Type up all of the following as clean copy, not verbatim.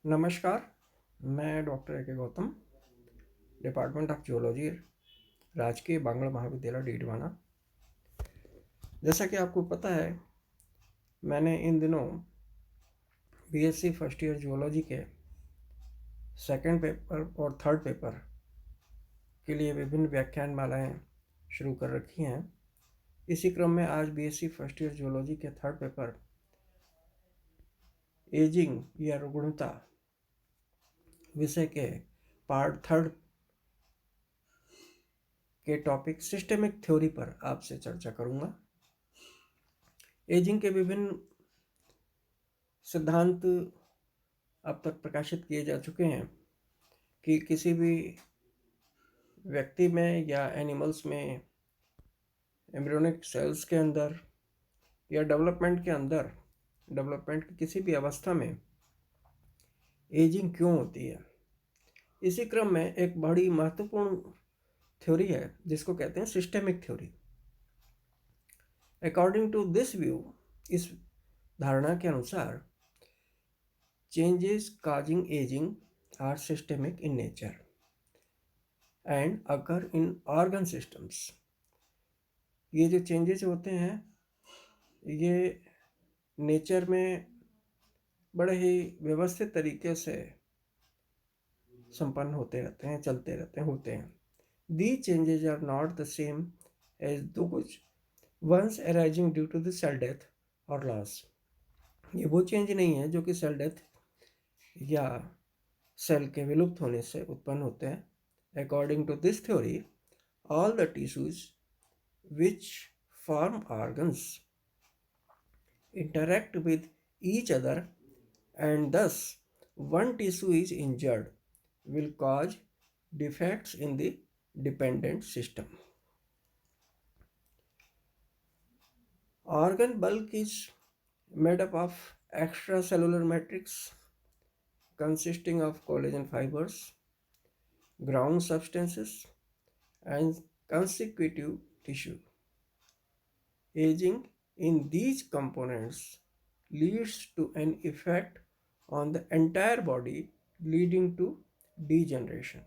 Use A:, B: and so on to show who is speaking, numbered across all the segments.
A: नमस्कार, मैं doctor A के गौतम, डिपार्टमेंट ऑफ जूलॉजी, राजकीय बांगड़ा महाविद्यालय डीडवाना। जैसा कि आपको पता है, मैंने इन दिनों बीएससी फर्स्ट ईयर जूलॉजी के सेकंड पेपर और थर्ड पेपर के लिए विभिन्न व्याख्यान मालाएँ शुरू कर रखी हैं। इसी क्रम में आज बीएससी फर्स्ट ईयर जूलॉजी के थर्ड पेपर एजिंग या रुग्णता विषय के पार्ट थर्ड के टॉपिक सिस्टेमिक थ्योरी पर आपसे चर्चा करूंगा। एजिंग के विभिन्न सिद्धांत अब तक प्रकाशित किए जा चुके हैं कि किसी भी व्यक्ति में या एनिमल्स में, एम्ब्रियोनिक सेल्स के अंदर या डेवलपमेंट के अंदर, डेवलपमेंट की किसी भी अवस्था में एजिंग क्यों होती है। इसी क्रम में एक बड़ी महत्वपूर्ण थ्योरी है जिसको कहते हैं systemic theory. According to this view, इस धारणा के अनुसार changes causing aging are systemic in nature and occur in organ systems। ये जो चेंजेस होते हैं ये नेचर में बड़े ही व्यवस्थित तरीके से संपन्न होते रहते हैं, चलते रहते हैं, होते हैं। These changes are not the same as those once arising due to the cell death or loss। ये वो चेंज नहीं है जो कि सेल डेथ या सेल के विलुप्त होने से उत्पन्न होते हैं। According to this theory, all the tissues which form organs interact with each other, and thus one tissue is injured will cause defects in the dependent system। Organ bulk is made up of extracellular matrix consisting of collagen fibers, ground substances, and consecutive tissue। Aging in these components leads to an effect on the entire body, leading to degeneration।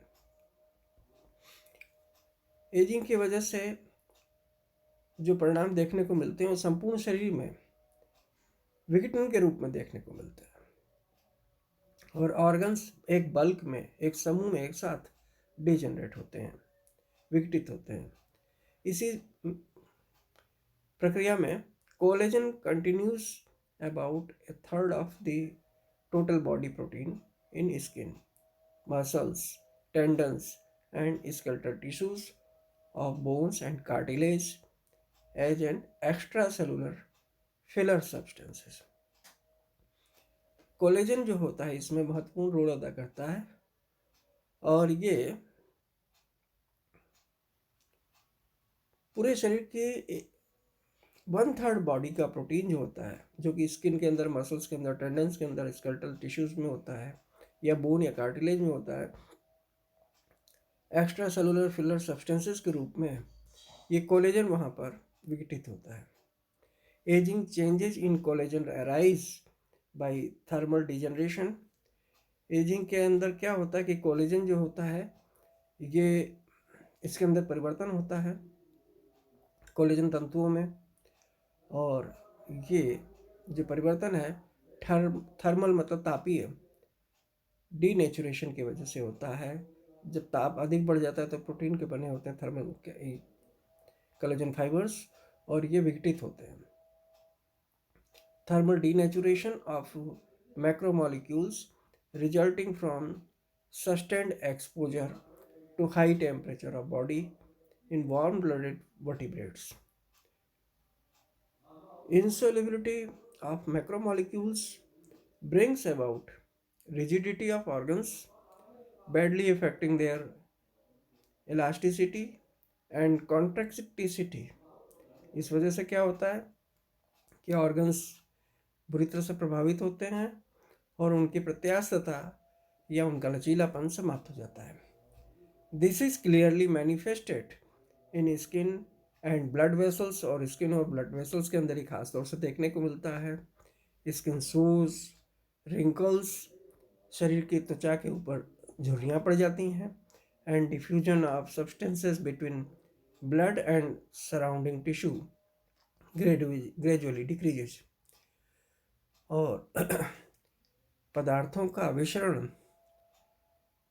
A: Ageing की वजह से जो परिणाम देखने को मिलते हैं वो संपूर्ण शरीर में विघटन के रूप में देखने को मिलते हैं और ऑर्गन्स एक बल्क में, एक समूह में एक साथ डिजेनरेट होते हैं, विघटित होते हैं। इसी प्रक्रिया में collagen continues about A third of the total body protein in skin, muscles, tendons and skeletal tissues of bones and cartilage as an extracellular filler substances। Collagen जो होता है इसमें महत्वपूर्ण रोल अदा करता है और ये पूरे शरीर के 1/3 बॉडी का प्रोटीन जो होता है, जो कि स्किन के अंदर, मसल्स के अंदर, टेंडन्स के अंदर, स्केलेटल टिश्यूज में होता है या बोन या कार्टिलेज में होता है, एक्स्ट्रा सेलुलर फिलर सब्सटेंसेस के रूप में ये कोलेजन वहाँ पर विघटित होता है। Ageing changes in collagen arise by thermal degeneration. Ageing के अंदर क्या होता है कि कोलेजन जो होता है ये, इसके अंदर परिवर्तन होता है कोलेजन तंतुओं में, और ये जो परिवर्तन है थर्मल मतलब तापीय डीनेचुरेशन की वजह से होता है। जब ताप अधिक बढ़ जाता है तो प्रोटीन के बने होते हैं थर्मल कोलेजन फाइबर्स और ये विघटित होते हैं। Thermal denaturation of macromolecules resulting from sustained exposure to high temperature of body in warm blooded vertebrates. Insolubility of macromolecules brings about rigidity of organs, badly affecting their elasticity and contractility। इस वजह से क्या होता है कि organs बुरी तरह से प्रभावित होते हैं और उनकी प्रत्यास्थता या उनका लचीलापन समाप्त हो जाता है। This is clearly manifested in skin and blood vessels, और स्किन और ब्लड वेसल्स के अंदर ही खास तौर से देखने को मिलता है। स्किन सोज, रिंकल्स, शरीर की त्वचा के ऊपर झुर्रियाँ पड़ जाती हैं, and diffusion of substances between blood and surrounding tissue gradually decreases. और पदार्थों का विसरण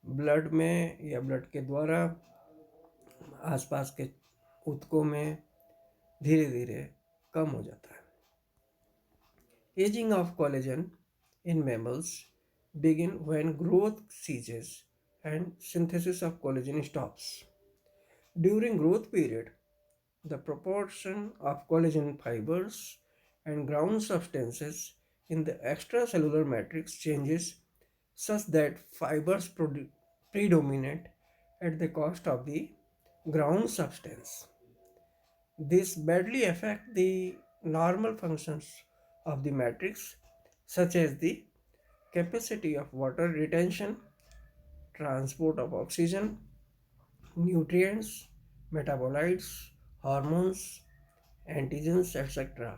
A: ब्लड में या ब्लड के द्वारा आसपास के ऊतकों में धीरे धीरे कम हो जाता है। Ageing of collagen in mammals begin when growth ceases and synthesis of collagen stops. During growth period, the proportion of collagen fibers and ground substances in the extracellular matrix changes such that fibers predominate at the cost of the ground substance. This badly affects the normal functions of the matrix, such as the capacity of water retention, transport of oxygen, nutrients, metabolites, hormones, antigens, etc.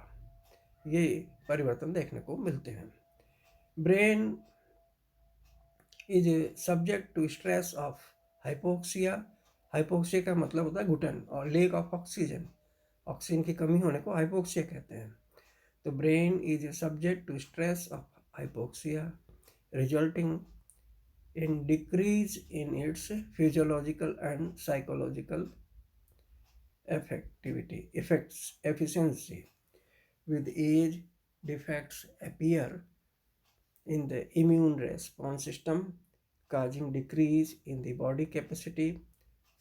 A: ये परिवर्तन देखने को मिलते हैं। Brain is subject to stress of hypoxia. Hypoxia का मतलब होता है घुटन, और लेक ऑफ ऑक्सीजन, ऑक्सीजन की कमी होने को हाइपोक्सिया कहते हैं। तो brain is subject to stress of hypoxia resulting in decrease in its physiological and psychological efficiency. With age, defects appear in the immune response system, causing decrease in the body capacity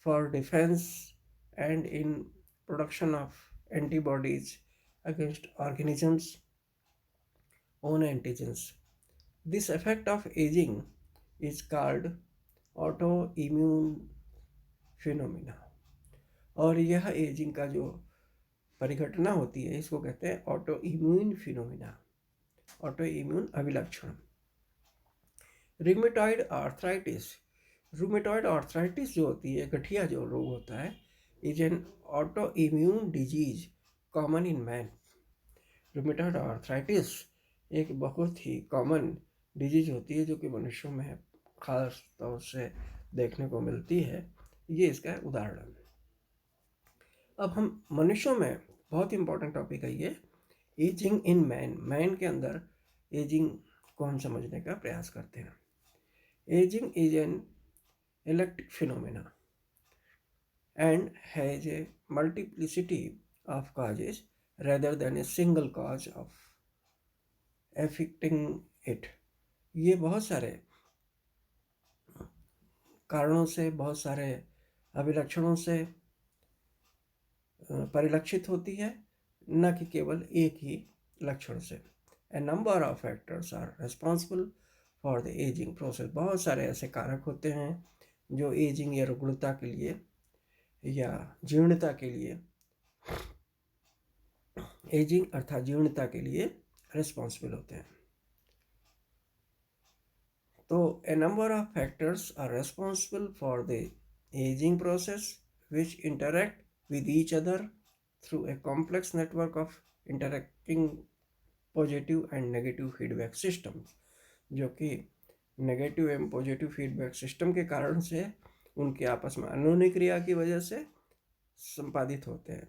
A: for defense and in production of antibodies against organisms' own antigens. This effect of aging is called autoimmune phenomena। और यह ageing का जो परिघटना होती है इसको कहते हैं auto immune phenomena, auto immune अभिलक्षण। रूमेटॉइड आर्थराइटिस, रूमेटॉइड आर्थराइटिस जो होती है, गठिया जो रोग होता है, is an auto immune disease common in man. Rheumatoid arthritis एक बहुत ही कॉमन डिजीज होती है जो कि मनुष्यों में खास तौर से देखने को मिलती है। ये इसका उदाहरण है। अब हम मनुष्यों में बहुत इंपॉर्टेंट टॉपिक है ये, एजिंग इन मैन। मैन के अंदर एजिंग को हम समझने का प्रयास करते हैं। Ageing is an electric phenomena and has a multiplicity of causes rather than a single cause of affecting it. ये बहुत सारे कारणों से, बहुत सारे अभिलक्षणों से परिलक्षित होती है, न कि केवल एक ही लक्षण से। A number of factors are responsible for the ageing process. बहुत सारे ऐसे कारक होते हैं जो एजिंग या रुग्णता के लिए या जीर्णता के लिए, एजिंग अर्थात जीर्णता के लिए रिस्पॉन्सिबल होते हैं। तो a number of factors are responsible for the ageing process which interact with each other through a complex network of interacting positive and negative feedback systems, जो कि नेगेटिव एवं पॉजिटिव फीडबैक सिस्टम के कारण से उनके आपस में अनोनी क्रिया की वजह से संपादित होते हैं।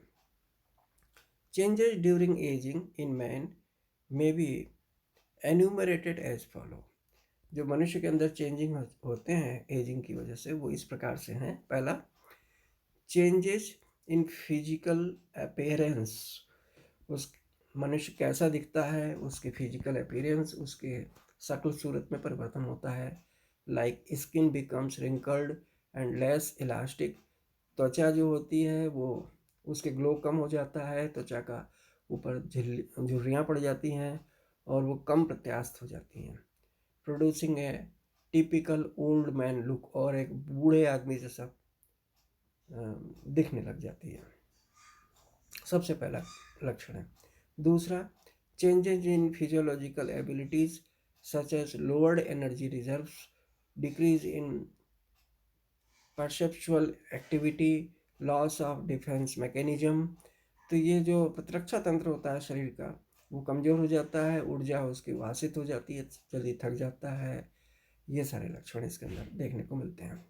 A: Changes during ageing in man may be enumerated as follow. जो मनुष्य के अंदर चेंजिंग होते हैं एजिंग की वजह से वो इस प्रकार से हैं। पहला, चेंजेस इन फिजिकल अपीयरेंस। उस मनुष्य कैसा दिखता है, उसके फिजिकल अपीयरेंस, उसके शक्ल सूरत में परिवर्तन होता है। Like skin becomes wrinkled and less elastic. त्वचा जो होती है वो उसके ग्लो कम हो जाता है, त्वचा का ऊपर झुर्रियाँ पड़ जाती हैं और वो कम प्रत्यास्थ हो जाती हैं। प्रोड्यूसिंग ए टिपिकल ओल्ड मैन लुक, और एक बूढ़े आदमी जैसा दिखने लग जाती है। सबसे पहला लक्षण है। दूसरा, changes in physiological abilities such as lowered energy reserves, decrease in perceptual activity, loss of defence mechanism. तो ये जो प्रतिरक्षा तंत्र होता है शरीर का वो कमज़ोर हो जाता है, ऊर्जा उसकी वासित हो जाती है, जल्दी थक जाता है, ये सारे लक्षण इसके अंदर देखने को मिलते हैं।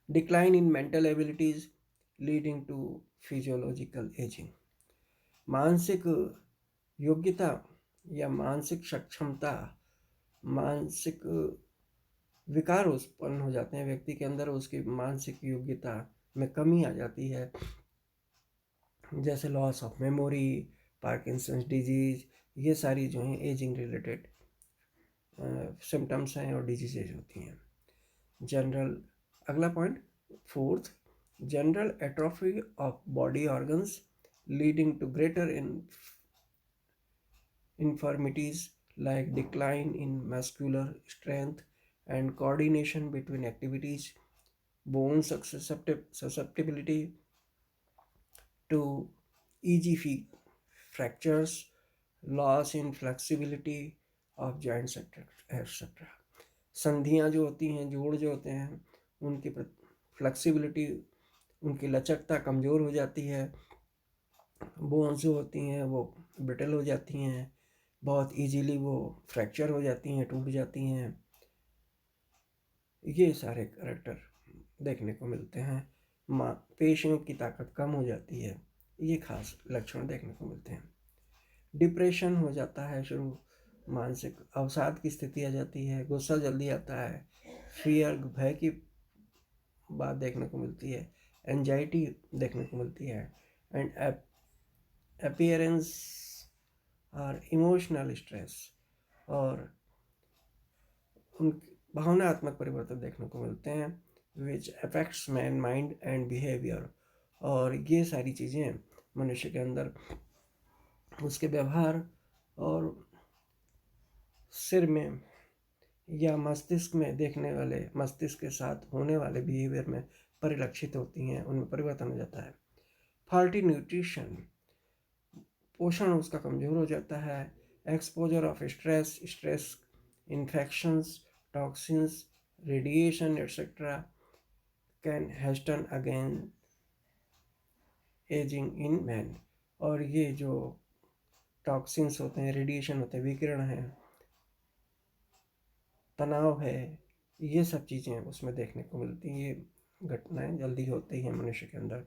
A: Decline in mental abilities leading to physiological ageing. मानसिक योग्यता या मानसिक सक्षमता, मानसिक विकार उत्पन्न हो जाते हैं व्यक्ति के अंदर, उसकी मानसिक योग्यता में कमी आ जाती है, जैसे loss of memory, Parkinson's disease, ये सारी जो हैं एजिंग रिलेटेड सिम्टम्स हैं और डिजीजेज होती हैं। जनरल, अगला point fourth, general atrophy of body organs leading to greater infirmities like decline in muscular strength and coordination between activities, bone susceptibility to EG fractures, loss in flexibility of joints etc. संधियाँ जो होती हैं, जोड़ जो होते हैं, उनकी flexibility, उनकी लचकता कमज़ोर हो जाती है, बोन्स जो होती हैं वो ब्रिटल हो जाती हैं, बहुत इजीली वो फ्रैक्चर हो जाती हैं, टूट जाती हैं। ये सारे करैक्टर देखने को मिलते हैं। पेशियों की ताकत कम हो जाती है, ये खास लक्षण देखने को मिलते हैं। डिप्रेशन हो जाता है शुरू, मानसिक अवसाद की स्थिति आ जाती है, गुस्सा जल्दी आता है, फियर, भय की बात देखने को मिलती है, एंजाइटी देखने को मिलती है, एंड अपीयरेंस और इमोशनल स्ट्रेस, और उन भावनात्मक परिवर्तन देखने को मिलते हैं which affects man mind and behaviour. और ये सारी चीज़ें मनुष्य के अंदर उसके व्यवहार और सिर में या मस्तिष्क में देखने वाले, मस्तिष्क के साथ होने वाले बिहेवियर में परिलक्षित होती हैं, उनमें परिवर्तन हो जाता है। फॉल्टी न्यूट्रिशन, पोषण उसका कमज़ोर हो जाता है। Exposure of stress, infections, toxins, radiation etcetera can hasten again ageing in man. और ये जो टॉक्सिन्स होते हैं, रेडिएशन होते हैं, विकिरण है, तनाव है, ये सब चीज़ें उसमें देखने को मिलती हैं। ये घटनाएं जल्दी होती हैं मनुष्य के अंदर।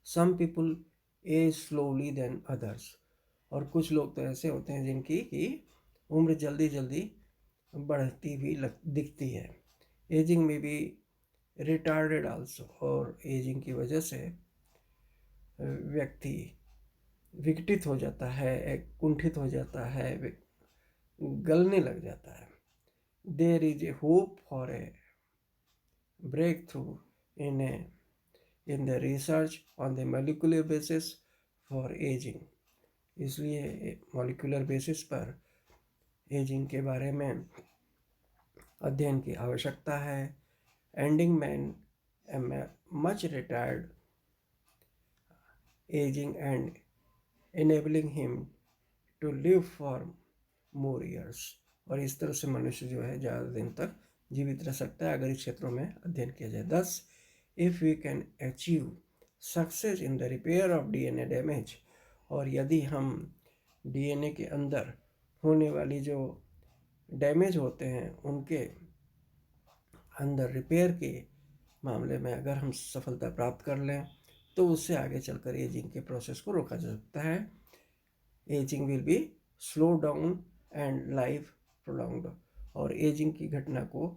A: Some people age slowly than others, और कुछ लोग तो ऐसे होते हैं जिनकी की उम्र जल्दी जल्दी बढ़ती हुई दिखती है। एजिंग में भी रिटार्डेड आल्सो, और एजिंग की वजह से व्यक्ति विकटित हो जाता है, कुंठित हो जाता है, गलने लग जाता है। There is a hope for a breakthrough in the research on the molecular basis for ageing. इसलिए मॉलिक्यूलर बेसिस पर एजिंग के बारे में अध्ययन की आवश्यकता है। Ending man much retired ageing and enabling him to live for more years। और इस तरह से मनुष्य जो है ज़्यादा दिन तक जीवित रह सकता है अगर इस क्षेत्रों में अध्ययन किया जाए। दस, if we can achieve success in the repair of DNA damage, और यदि हम डीएनए के अंदर होने वाली जो डैमेज होते हैं उनके अंदर रिपेयर के मामले में अगर हम सफलता प्राप्त कर लें तो उससे आगे चलकर एजिंग के प्रोसेस को रोका जा सकता है। Ageing will be slow down and life prolonged, और एजिंग की घटना को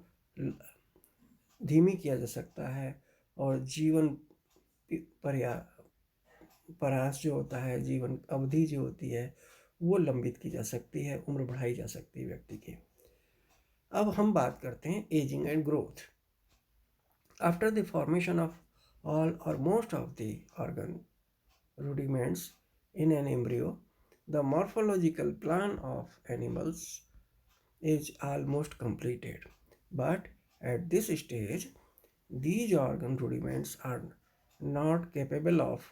A: धीमी किया जा सकता है, और जीवन परास जो होता है, जीवन अवधि जो होती है वो लंबित की जा सकती है, उम्र बढ़ाई जा सकती है व्यक्ति की। अब हम बात करते हैं ageing and growth. After the formation of all or most of the organ rudiments in an embryo, the morphological plan of animals is almost completed. But at this stage, these organ rudiments are not capable of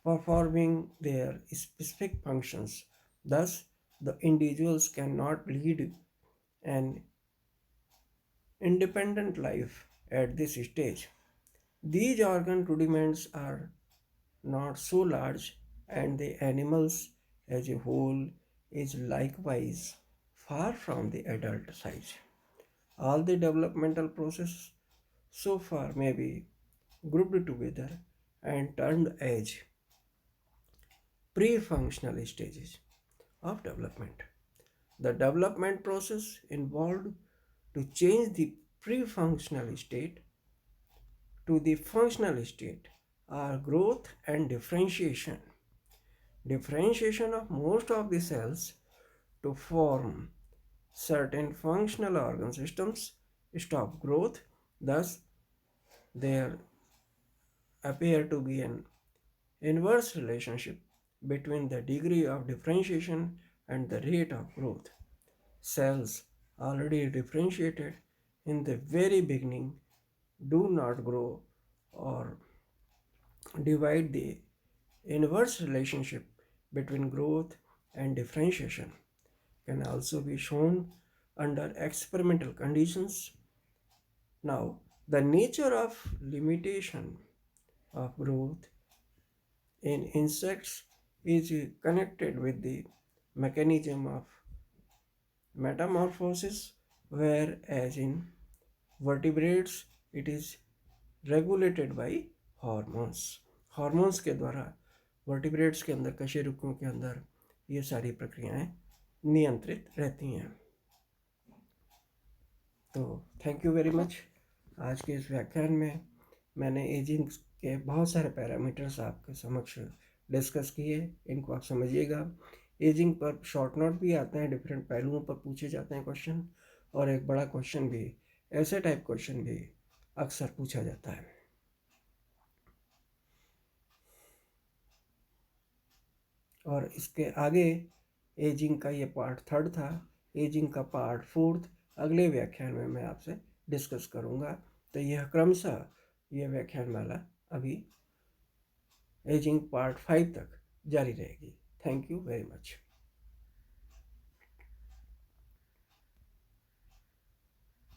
A: performing their specific functions. Thus, the individuals cannot lead an independent life at this stage. These organ rudiments are not so large, and the animals as a whole is likewise far from the adult size. All the developmental process so far may be grouped together and termed as pre-functional stages of development. The development process involved to change the pre-functional state to the functional state are growth and differentiation. Differentiation of most of the cells to form certain functional organ systems stop growth. Thus, there appear to be an inverse relationship between the degree of differentiation and the rate of growth. Cells already differentiated in the very beginning do not grow or divide. The inverse relationship between growth and differentiation can also be shown under experimental conditions. Now, the nature of limitation of growth in insects is connected with the mechanism of metamorphosis, whereas in vertebrates it is regulated by hormones. Hormones के द्वारा vertebrates के अंदर, कशेरुकों के अंदर ये सारी प्रक्रियाएं नियंत्रित रहती हैं. तो थैंक यू वेरी मच. आज के इस व्याख्यान में मैंने एजिंग के बहुत सारे पैरामीटर्स आपके समक्ष डिस्कस किए. इनको आप समझिएगा. एजिंग पर शॉर्ट नोट भी आते हैं, डिफरेंट पहलुओं पर पूछे जाते हैं क्वेश्चन, और एक बड़ा क्वेश्चन भी, ऐसे टाइप क्वेश्चन भी अक्सर पूछा जाता है. और इसके आगे एजिंग का ये पार्ट 3 था. एजिंग का पार्ट 4 अगले व्याख्यान में मैं आपसे डिस्कस करूँगा. तो यह क्रमशः यह व्याख्यानमाला अभी एजिंग पार्ट 5 तक जारी रहेगी. Thank you very much.